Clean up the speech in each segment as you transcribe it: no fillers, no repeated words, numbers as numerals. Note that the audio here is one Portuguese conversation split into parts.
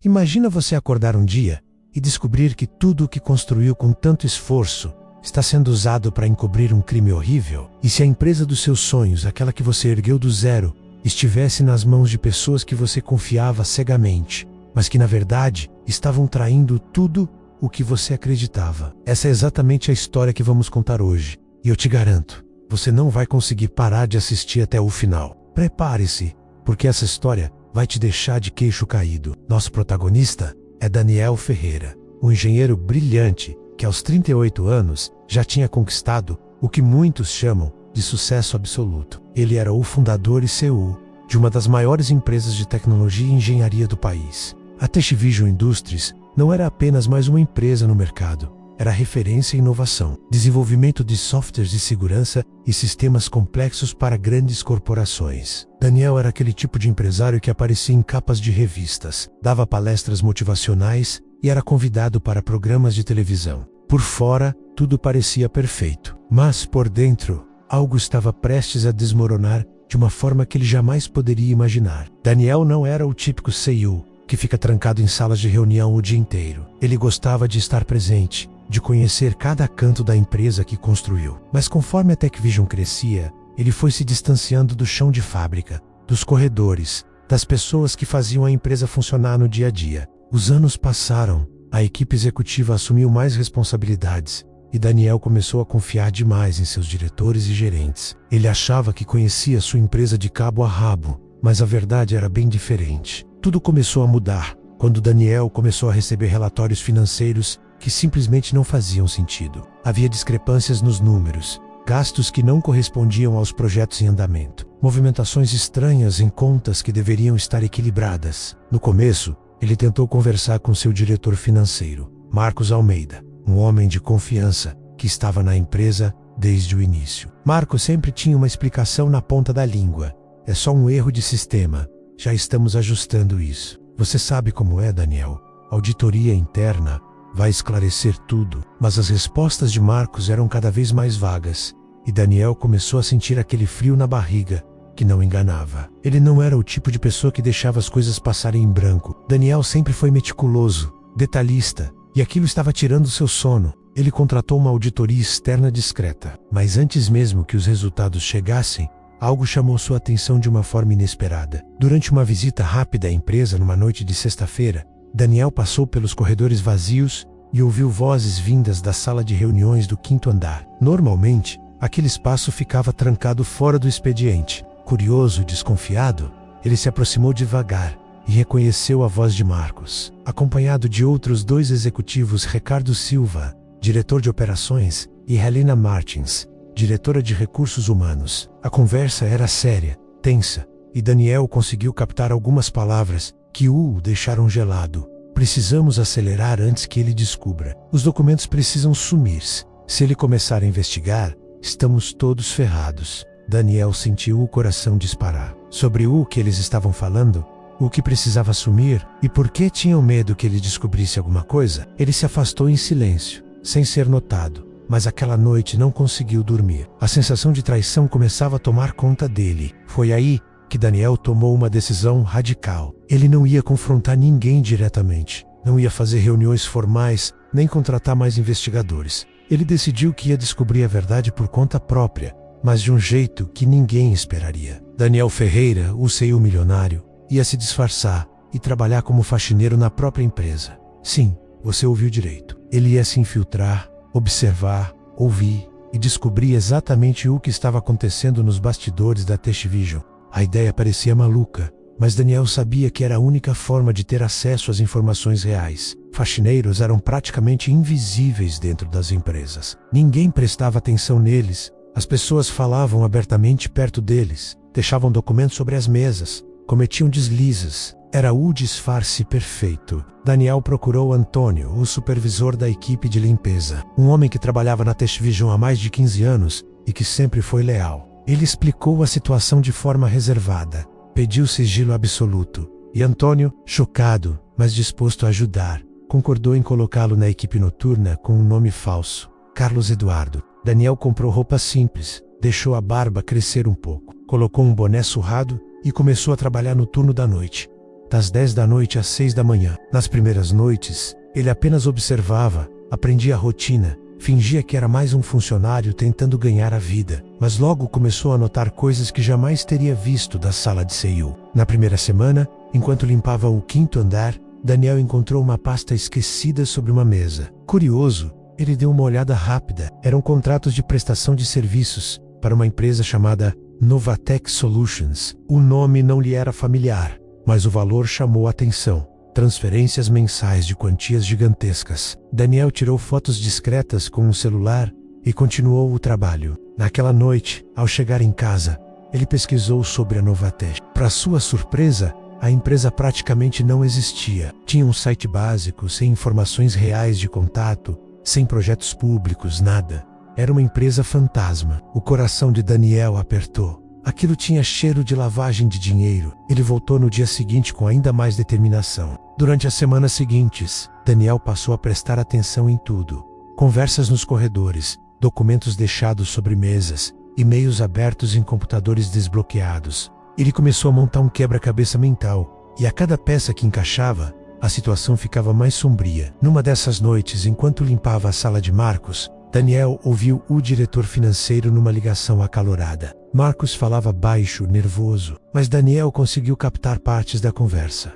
Imagina você acordar um dia e descobrir que tudo o que construiu com tanto esforço está sendo usado para encobrir um crime horrível. E se a empresa dos seus sonhos, aquela que você ergueu do zero, estivesse nas mãos de pessoas que você confiava cegamente, mas que na verdade estavam traindo tudo o que você acreditava. Essa é exatamente a história que vamos contar hoje. E eu te garanto, você não vai conseguir parar de assistir até o final. Prepare-se, porque essa história vai te deixar de queixo caído. Nosso protagonista é Daniel Ferreira, um engenheiro brilhante que aos 38 anos já tinha conquistado o que muitos chamam de sucesso absoluto. Ele era o fundador e CEO de uma das maiores empresas de tecnologia e engenharia do país. A TechVision Industries não era apenas mais uma empresa no mercado, era referência em inovação, desenvolvimento de softwares de segurança e sistemas complexos para grandes corporações. Daniel era aquele tipo de empresário que aparecia em capas de revistas, dava palestras motivacionais e era convidado para programas de televisão. Por fora, tudo parecia perfeito, mas por dentro, algo estava prestes a desmoronar de uma forma que ele jamais poderia imaginar. Daniel não era o típico CEO que fica trancado em salas de reunião o dia inteiro. Ele gostava de estar presente, de conhecer cada canto da empresa que construiu. Mas conforme a TechVision crescia, ele foi se distanciando do chão de fábrica, dos corredores, das pessoas que faziam a empresa funcionar no dia a dia. Os anos passaram, a equipe executiva assumiu mais responsabilidades e Daniel começou a confiar demais em seus diretores e gerentes. Ele achava que conhecia sua empresa de cabo a rabo, mas a verdade era bem diferente. Tudo começou a mudar quando Daniel começou a receber relatórios financeiros que simplesmente não faziam sentido. Havia discrepâncias nos números, gastos que não correspondiam aos projetos em andamento, movimentações estranhas em contas que deveriam estar equilibradas. No começo, ele tentou conversar com seu diretor financeiro, Marcos Almeida, um homem de confiança que estava na empresa desde o início. Marcos sempre tinha uma explicação na ponta da língua. É só um erro de sistema. Já estamos ajustando isso. Você sabe como é, Daniel. Auditoria interna vai esclarecer tudo. Mas as respostas de Marcos eram cada vez mais vagas. E Daniel começou a sentir aquele frio na barriga que não enganava. Ele não era o tipo de pessoa que deixava as coisas passarem em branco. Daniel sempre foi meticuloso, detalhista, e aquilo estava tirando seu sono. Ele contratou uma auditoria externa discreta. Mas antes mesmo que os resultados chegassem, algo chamou sua atenção de uma forma inesperada. Durante uma visita rápida à empresa numa noite de sexta-feira, Daniel passou pelos corredores vazios e ouviu vozes vindas da sala de reuniões do 5º andar. Normalmente, aquele espaço ficava trancado fora do expediente. Curioso e desconfiado, ele se aproximou devagar e reconheceu a voz de Marcos, acompanhado de outros 2 executivos, Ricardo Silva, diretor de operações, e Helena Martins, diretora de recursos humanos. A conversa era séria, tensa, e Daniel conseguiu captar algumas palavras que o deixaram gelado. Precisamos acelerar antes que ele descubra. Os documentos precisam sumir-se. Se ele começar a investigar, estamos todos ferrados. Daniel sentiu o coração disparar. Sobre o que eles estavam falando, o que precisava sumir e por que tinham medo que ele descobrisse alguma coisa, ele se afastou em silêncio, sem ser notado. Mas aquela noite não conseguiu dormir. A sensação de traição começava a tomar conta dele. Foi aí que Daniel tomou uma decisão radical. Ele não ia confrontar ninguém diretamente. Não ia fazer reuniões formais, nem contratar mais investigadores. Ele decidiu que ia descobrir a verdade por conta própria, mas de um jeito que ninguém esperaria. Daniel Ferreira, o CEO milionário, ia se disfarçar e trabalhar como faxineiro na própria empresa. Sim, você ouviu direito. Ele ia se infiltrar, observar, ouvir e descobrir exatamente o que estava acontecendo nos bastidores da TechVision. A ideia parecia maluca, mas Daniel sabia que era a única forma de ter acesso às informações reais. Faxineiros eram praticamente invisíveis dentro das empresas. Ninguém prestava atenção neles. As pessoas falavam abertamente perto deles, deixavam documentos sobre as mesas, cometiam deslizes. Era o disfarce perfeito. Daniel procurou Antônio, o supervisor da equipe de limpeza, um homem que trabalhava na TechVision há mais de 15 anos e que sempre foi leal. Ele explicou a situação de forma reservada, pediu sigilo absoluto, e Antônio, chocado, mas disposto a ajudar, concordou em colocá-lo na equipe noturna com um nome falso, Carlos Eduardo. Daniel comprou roupas simples, deixou a barba crescer um pouco, colocou um boné surrado e começou a trabalhar no turno da noite. das 10 da noite às 6 da manhã. Nas primeiras noites, ele apenas observava, aprendia a rotina, fingia que era mais um funcionário tentando ganhar a vida, mas logo começou a notar coisas que jamais teria visto da sala de CEO. Na primeira semana, enquanto limpava o 5º andar, Daniel encontrou uma pasta esquecida sobre uma mesa. Curioso, ele deu uma olhada rápida. Eram contratos de prestação de serviços para uma empresa chamada Novatech Solutions. O nome não lhe era familiar, mas o valor chamou a atenção. Transferências mensais de quantias gigantescas. Daniel tirou fotos discretas com o celular e continuou o trabalho. Naquela noite, ao chegar em casa, ele pesquisou sobre a Novatech. Para sua surpresa, a empresa praticamente não existia. Tinha um site básico, sem informações reais de contato, sem projetos públicos, nada. Era uma empresa fantasma. O coração de Daniel apertou. Aquilo tinha cheiro de lavagem de dinheiro. Ele voltou no dia seguinte com ainda mais determinação. Durante as semanas seguintes, Daniel passou a prestar atenção em tudo. Conversas nos corredores, documentos deixados sobre mesas, e-mails abertos em computadores desbloqueados. Ele começou a montar um quebra-cabeça mental, e a cada peça que encaixava, a situação ficava mais sombria. Numa dessas noites, enquanto limpava a sala de Marcos, Daniel ouviu o diretor financeiro numa ligação acalorada. Marcos falava baixo, nervoso, mas Daniel conseguiu captar partes da conversa.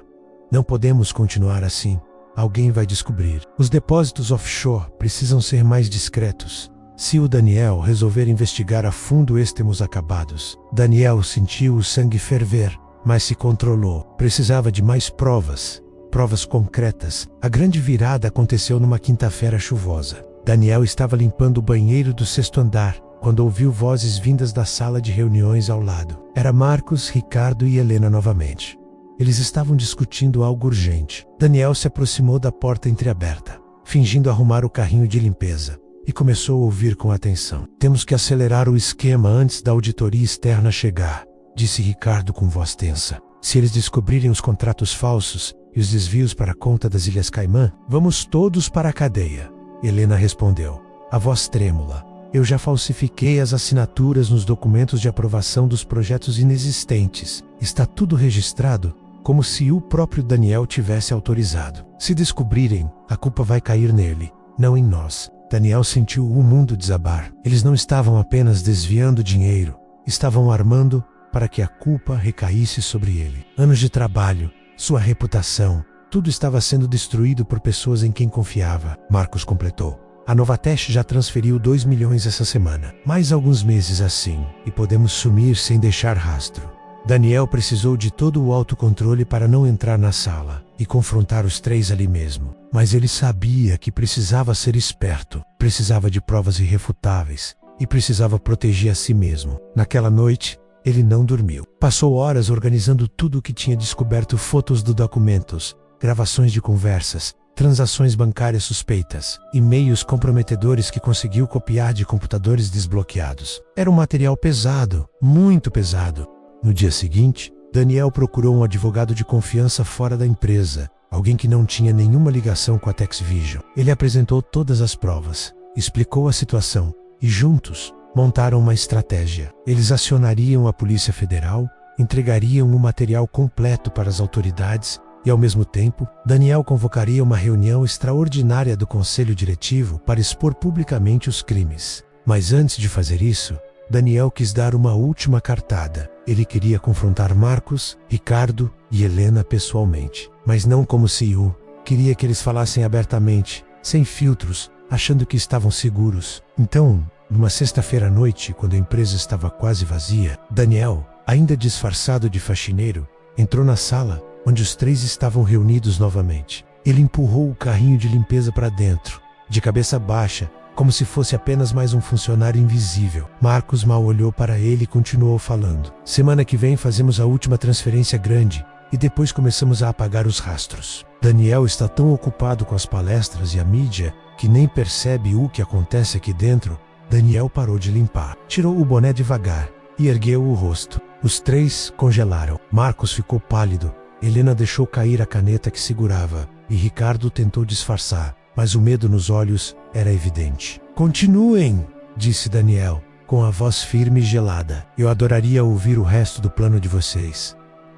Não podemos continuar assim. Alguém vai descobrir. Os depósitos offshore precisam ser mais discretos. Se o Daniel resolver investigar a fundo, estamos acabados. Daniel sentiu o sangue ferver, mas se controlou. Precisava de mais provas. Provas concretas. A grande virada aconteceu numa quinta-feira chuvosa. Daniel estava limpando o banheiro do 6º andar, quando ouviu vozes vindas da sala de reuniões ao lado. Era Marcos, Ricardo e Helena novamente. Eles estavam discutindo algo urgente. Daniel se aproximou da porta entreaberta, fingindo arrumar o carrinho de limpeza, e começou a ouvir com atenção. Temos que acelerar o esquema antes da auditoria externa chegar, disse Ricardo com voz tensa. Se eles descobrirem os contratos falsos e os desvios para a conta das Ilhas Caimã, vamos todos para a cadeia. Helena respondeu, a voz trêmula. Eu já falsifiquei as assinaturas nos documentos de aprovação dos projetos inexistentes. Está tudo registrado, como se o próprio Daniel tivesse autorizado. Se descobrirem, a culpa vai cair nele, não em nós. Daniel sentiu o mundo desabar. Eles não estavam apenas desviando dinheiro, estavam armando para que a culpa recaísse sobre ele. Anos de trabalho, sua reputação, tudo estava sendo destruído por pessoas em quem confiava. Marcos completou. A Novatech já transferiu 2 milhões essa semana. Mais alguns meses assim, e podemos sumir sem deixar rastro. Daniel precisou de todo o autocontrole para não entrar na sala e confrontar os 3 ali mesmo. Mas ele sabia que precisava ser esperto, precisava de provas irrefutáveis e precisava proteger a si mesmo. Naquela noite, ele não dormiu. Passou horas organizando tudo o que tinha descoberto: fotos de documentos, gravações de conversas, transações bancárias suspeitas, e-mails comprometedores que conseguiu copiar de computadores desbloqueados. Era um material pesado, muito pesado. No dia seguinte, Daniel procurou um advogado de confiança fora da empresa, alguém que não tinha nenhuma ligação com a TexVision. Ele apresentou todas as provas, explicou a situação e juntos montaram uma estratégia. Eles acionariam a Polícia Federal, entregariam o material completo para as autoridades e, ao mesmo tempo, Daniel convocaria uma reunião extraordinária do Conselho Diretivo para expor publicamente os crimes. Mas antes de fazer isso, Daniel quis dar uma última cartada. Ele queria confrontar Marcos, Ricardo e Helena pessoalmente. Mas não como CEO. Queria que eles falassem abertamente, sem filtros, achando que estavam seguros. Então, numa sexta-feira à noite, quando a empresa estava quase vazia, Daniel, ainda disfarçado de faxineiro, entrou na sala onde os 3 estavam reunidos novamente. Ele empurrou o carrinho de limpeza para dentro, de cabeça baixa, como se fosse apenas mais um funcionário invisível. Marcos mal olhou para ele e continuou falando. Semana que vem fazemos a última transferência grande e depois começamos a apagar os rastros. Daniel está tão ocupado com as palestras e a mídia que nem percebe o que acontece aqui dentro. Daniel parou de limpar, tirou o boné devagar e ergueu o rosto. Os 3 congelaram. Marcos ficou pálido. Helena deixou cair a caneta que segurava e Ricardo tentou disfarçar, mas o medo nos olhos era evidente. Continuem, disse Daniel, com a voz firme e gelada. Eu adoraria ouvir o resto do plano de vocês.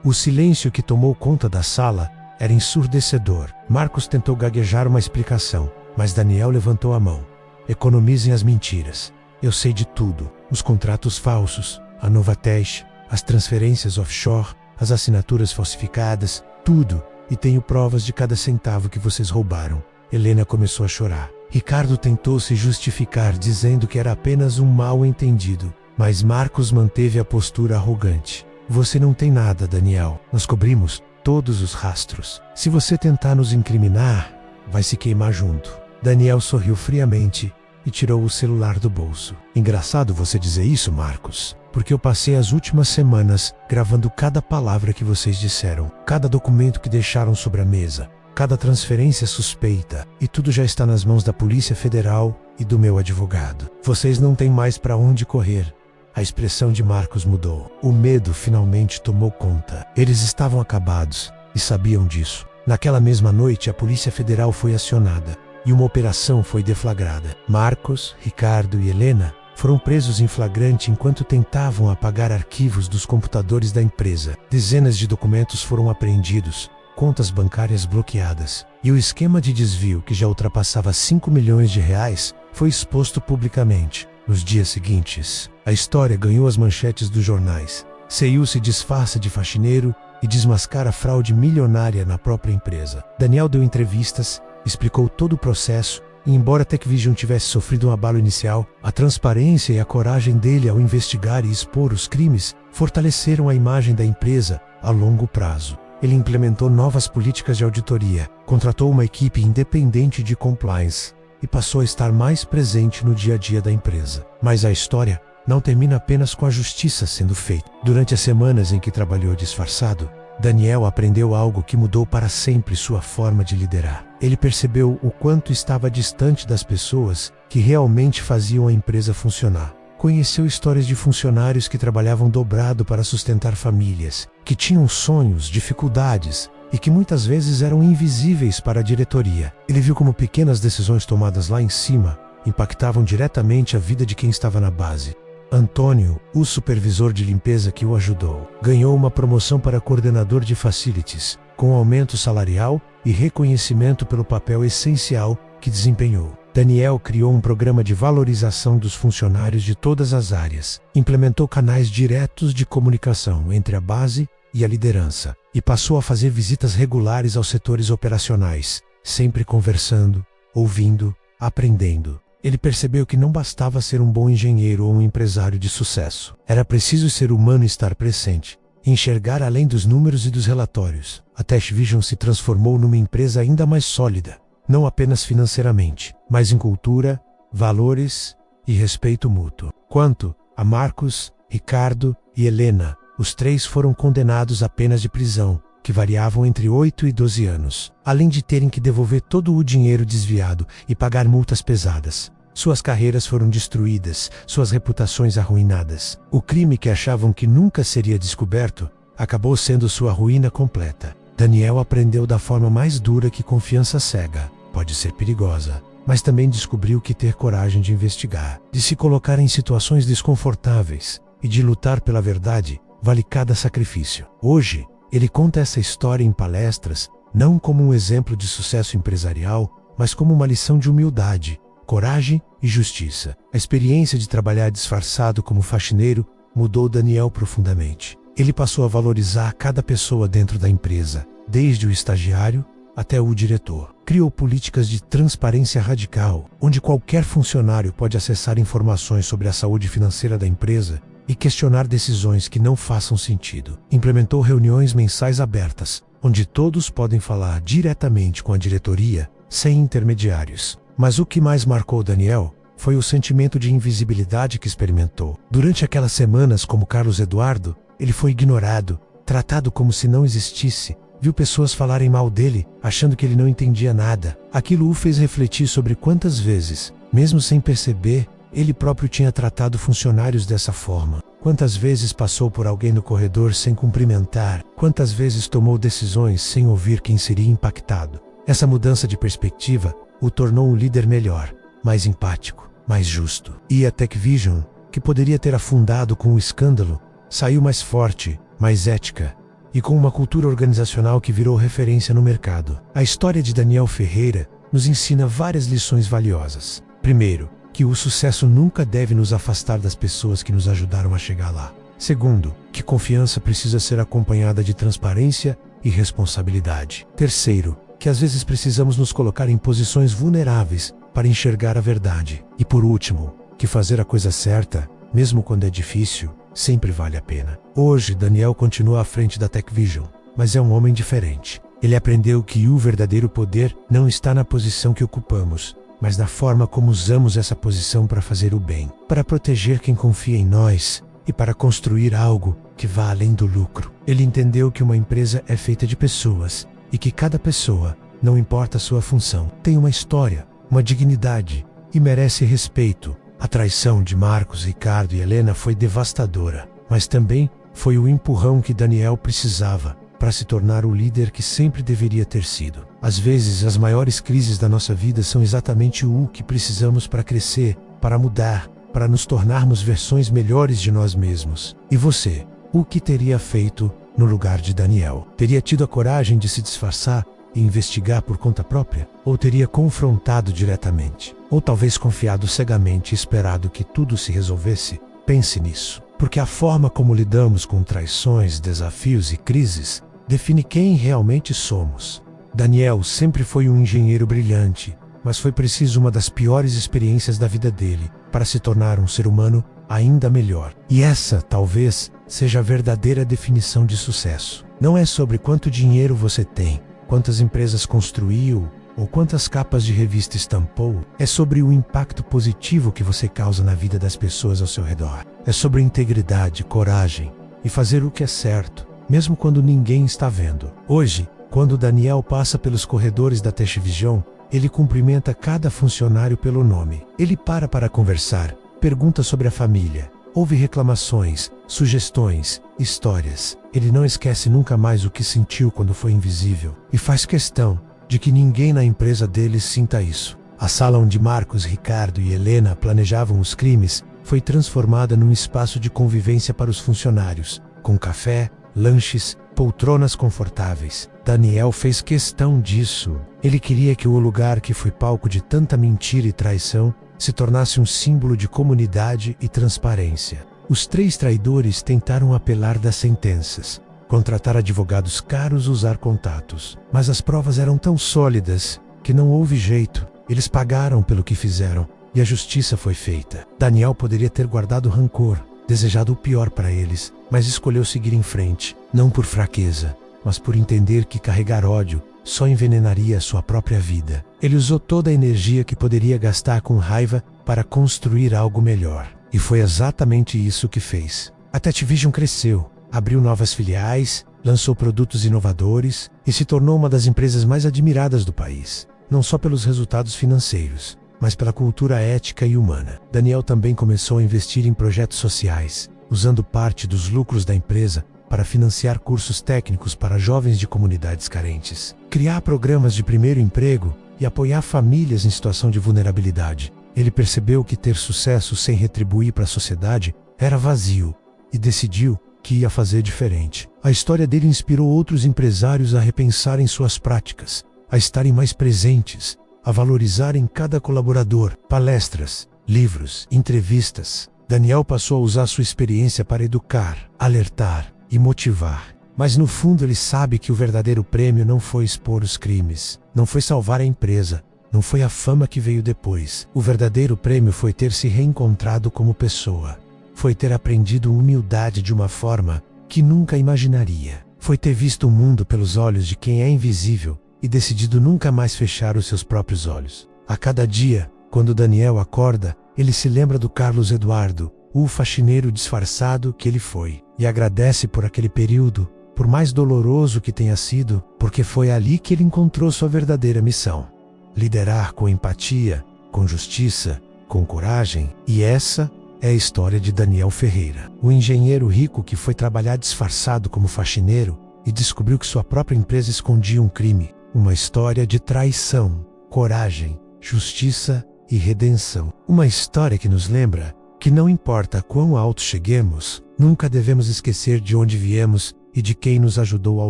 O silêncio que tomou conta da sala era ensurdecedor. Marcos tentou gaguejar uma explicação, mas Daniel levantou a mão. Economizem as mentiras. Eu sei de tudo. Os contratos falsos, a Novatech, as transferências offshore, as assinaturas falsificadas, tudo. E tenho provas de cada centavo que vocês roubaram. Helena começou a chorar. Ricardo tentou se justificar dizendo que era apenas um mal-entendido, mas Marcos manteve a postura arrogante. Você não tem nada, Daniel. Nós cobrimos todos os rastros. Se você tentar nos incriminar, vai se queimar junto. Daniel sorriu friamente e tirou o celular do bolso. Engraçado você dizer isso, Marcos, porque eu passei as últimas semanas gravando cada palavra que vocês disseram, cada documento que deixaram sobre a mesa, cada transferência suspeita, e tudo já está nas mãos da Polícia Federal e do meu advogado. Vocês não têm mais para onde correr. A expressão de Marcos mudou. O medo finalmente tomou conta. Eles estavam acabados e sabiam disso. Naquela mesma noite, a Polícia Federal foi acionada e uma operação foi deflagrada. Marcos, Ricardo e Helena foram presos em flagrante enquanto tentavam apagar arquivos dos computadores da empresa. Dezenas de documentos foram apreendidos, contas bancárias bloqueadas, e o esquema de desvio, que já ultrapassava 5 milhões de reais, foi exposto publicamente. Nos dias seguintes, a história ganhou as manchetes dos jornais. CEU se disfarça de faxineiro e desmascara fraude milionária na própria empresa. Daniel deu entrevistas, explicou todo o processo, e embora a TechVision tivesse sofrido um abalo inicial, a transparência e a coragem dele ao investigar e expor os crimes fortaleceram a imagem da empresa a longo prazo. Ele implementou novas políticas de auditoria, contratou uma equipe independente de compliance e passou a estar mais presente no dia a dia da empresa. Mas a história não termina apenas com a justiça sendo feita. Durante as semanas em que trabalhou disfarçado, Daniel aprendeu algo que mudou para sempre sua forma de liderar. Ele percebeu o quanto estava distante das pessoas que realmente faziam a empresa funcionar. Conheceu histórias de funcionários que trabalhavam dobrado para sustentar famílias, que tinham sonhos, dificuldades e que muitas vezes eram invisíveis para a diretoria. Ele viu como pequenas decisões tomadas lá em cima impactavam diretamente a vida de quem estava na base. Antônio, o supervisor de limpeza que o ajudou, ganhou uma promoção para coordenador de facilities, com aumento salarial e reconhecimento pelo papel essencial que desempenhou. Daniel criou um programa de valorização dos funcionários de todas as áreas, implementou canais diretos de comunicação entre a base e a liderança, e passou a fazer visitas regulares aos setores operacionais, sempre conversando, ouvindo, aprendendo. Ele percebeu que não bastava ser um bom engenheiro ou um empresário de sucesso. Era preciso ser humano e estar presente, enxergar além dos números e dos relatórios. A TechVision se transformou numa empresa ainda mais sólida, não apenas financeiramente, mas em cultura, valores e respeito mútuo. Quanto a Marcos, Ricardo e Helena, os três foram condenados a penas de prisão, que variavam entre 8 e 12 anos, além de terem que devolver todo o dinheiro desviado e pagar multas pesadas. Suas carreiras foram destruídas, suas reputações arruinadas. O crime que achavam que nunca seria descoberto acabou sendo sua ruína completa. Daniel aprendeu da forma mais dura que confiança cega pode ser perigosa, mas também descobriu que ter coragem de investigar, de se colocar em situações desconfortáveis e de lutar pela verdade vale cada sacrifício. Hoje, ele conta essa história em palestras, não como um exemplo de sucesso empresarial, mas como uma lição de humildade, coragem e justiça. A experiência de trabalhar disfarçado como faxineiro mudou Daniel profundamente. Ele passou a valorizar cada pessoa dentro da empresa, desde o estagiário até o diretor. Criou políticas de transparência radical, onde qualquer funcionário pode acessar informações sobre a saúde financeira da empresa e questionar decisões que não façam sentido. Implementou reuniões mensais abertas, onde todos podem falar diretamente com a diretoria, sem intermediários. Mas o que mais marcou Daniel foi o sentimento de invisibilidade que experimentou. Durante aquelas semanas como Carlos Eduardo, ele foi ignorado, tratado como se não existisse. Viu pessoas falarem mal dele, achando que ele não entendia nada. Aquilo o fez refletir sobre quantas vezes, mesmo sem perceber, ele próprio tinha tratado funcionários dessa forma. Quantas vezes passou por alguém no corredor sem cumprimentar? Quantas vezes tomou decisões sem ouvir quem seria impactado? Essa mudança de perspectiva o tornou um líder melhor, mais empático, mais justo. E a TechVision, que poderia ter afundado com o escândalo, saiu mais forte, mais ética e com uma cultura organizacional que virou referência no mercado. A história de Daniel Ferreira nos ensina várias lições valiosas. Primeiro, que o sucesso nunca deve nos afastar das pessoas que nos ajudaram a chegar lá. Segundo, que confiança precisa ser acompanhada de transparência e responsabilidade. Terceiro, que às vezes precisamos nos colocar em posições vulneráveis para enxergar a verdade. E por último, que fazer a coisa certa, mesmo quando é difícil, sempre vale a pena. Hoje, Daniel continua à frente da TechVision, mas é um homem diferente. Ele aprendeu que o verdadeiro poder não está na posição que ocupamos, mas na forma como usamos essa posição para fazer o bem, para proteger quem confia em nós e para construir algo que vá além do lucro. Ele entendeu que uma empresa é feita de pessoas e que cada pessoa, não importa a sua função, tem uma história, uma dignidade e merece respeito. A traição de Marcos, Ricardo e Helena foi devastadora, mas também foi o empurrão que Daniel precisava para se tornar o líder que sempre deveria ter sido. Às vezes, as maiores crises da nossa vida são exatamente o que precisamos para crescer, para mudar, para nos tornarmos versões melhores de nós mesmos. E você, o que teria feito no lugar de Daniel? Teria tido a coragem de se disfarçar e investigar por conta própria? Ou teria confrontado diretamente? Ou talvez confiado cegamente e esperado que tudo se resolvesse? Pense nisso, porque a forma como lidamos com traições, desafios e crises define quem realmente somos. Daniel sempre foi um engenheiro brilhante, mas foi preciso uma das piores experiências da vida dele para se tornar um ser humano ainda melhor. E essa, talvez, seja a verdadeira definição de sucesso. Não é sobre quanto dinheiro você tem, quantas empresas construiu ou quantas capas de revista estampou. É sobre o impacto positivo que você causa na vida das pessoas ao seu redor. É sobre integridade, coragem e fazer o que é certo, mesmo quando ninguém está vendo. Hoje, quando Daniel passa pelos corredores da TechVision, ele cumprimenta cada funcionário pelo nome. Ele para conversar, pergunta sobre a família, ouve reclamações, sugestões, histórias. Ele não esquece nunca mais o que sentiu quando foi invisível e faz questão de que ninguém na empresa dele sinta isso. A sala onde Marcos, Ricardo e Helena planejavam os crimes foi transformada num espaço de convivência para os funcionários, com café, lanches, poltronas confortáveis. Daniel fez questão disso. Ele queria que o lugar que foi palco de tanta mentira e traição se tornasse um símbolo de comunidade e transparência. Os 3 traidores tentaram apelar das sentenças, contratar advogados caros, usar contatos. Mas as provas eram tão sólidas que não houve jeito. Eles pagaram pelo que fizeram e a justiça foi feita. Daniel poderia ter guardado rancor, desejado o pior para eles, mas escolheu seguir em frente, não por fraqueza, mas por entender que carregar ódio só envenenaria a sua própria vida. Ele usou toda a energia que poderia gastar com raiva para construir algo melhor. E foi exatamente isso que fez. A TechVision cresceu, abriu novas filiais, lançou produtos inovadores e se tornou uma das empresas mais admiradas do país, não só pelos resultados financeiros, mas pela cultura ética e humana. Daniel também começou a investir em projetos sociais, usando parte dos lucros da empresa para financiar cursos técnicos para jovens de comunidades carentes, criar programas de primeiro emprego e apoiar famílias em situação de vulnerabilidade. Ele percebeu que ter sucesso sem retribuir para a sociedade era vazio e decidiu que ia fazer diferente. A história dele inspirou outros empresários a repensarem suas práticas, a estarem mais presentes, a valorizarem cada colaborador. Palestras, livros, entrevistas. Daniel passou a usar sua experiência para educar, alertar e motivar. Mas no fundo ele sabe que o verdadeiro prêmio não foi expor os crimes, não foi salvar a empresa, não foi a fama que veio depois. O verdadeiro prêmio foi ter se reencontrado como pessoa. Foi ter aprendido humildade de uma forma que nunca imaginaria. Foi ter visto o mundo pelos olhos de quem é invisível e decidido nunca mais fechar os seus próprios olhos. A cada dia, quando Daniel acorda, ele se lembra do Carlos Eduardo, o faxineiro disfarçado que ele foi, e agradece por aquele período, por mais doloroso que tenha sido, porque foi ali que ele encontrou sua verdadeira missão: liderar com empatia, com justiça, com coragem. E essa é a história de Daniel Ferreira, o engenheiro rico que foi trabalhar disfarçado como faxineiro e descobriu que sua própria empresa escondia um crime. Uma história de traição, coragem, justiça e redenção. Uma história que nos lembra que não importa quão alto cheguemos, nunca devemos esquecer de onde viemos e de quem nos ajudou ao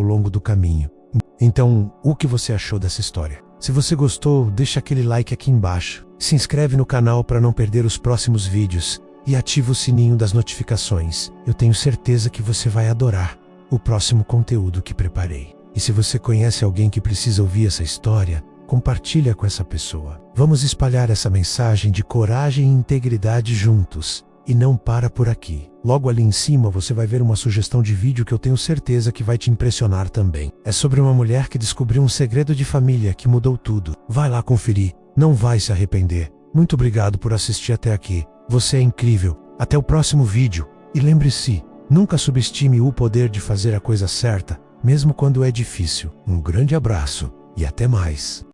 longo do caminho. Então, o que você achou dessa história? Se você gostou, deixa aquele like aqui embaixo. Se inscreve no canal para não perder os próximos vídeos e ativa o sininho das notificações. Eu tenho certeza que você vai adorar o próximo conteúdo que preparei. E se você conhece alguém que precisa ouvir essa história, compartilha com essa pessoa. Vamos espalhar essa mensagem de coragem e integridade juntos. E não para por aqui. Logo ali em cima você vai ver uma sugestão de vídeo que eu tenho certeza que vai te impressionar também. É sobre uma mulher que descobriu um segredo de família que mudou tudo. Vai lá conferir, não vai se arrepender. Muito obrigado por assistir até aqui. Você é incrível. Até o próximo vídeo. E lembre-se, nunca subestime o poder de fazer a coisa certa, mesmo quando é difícil. Um grande abraço e até mais.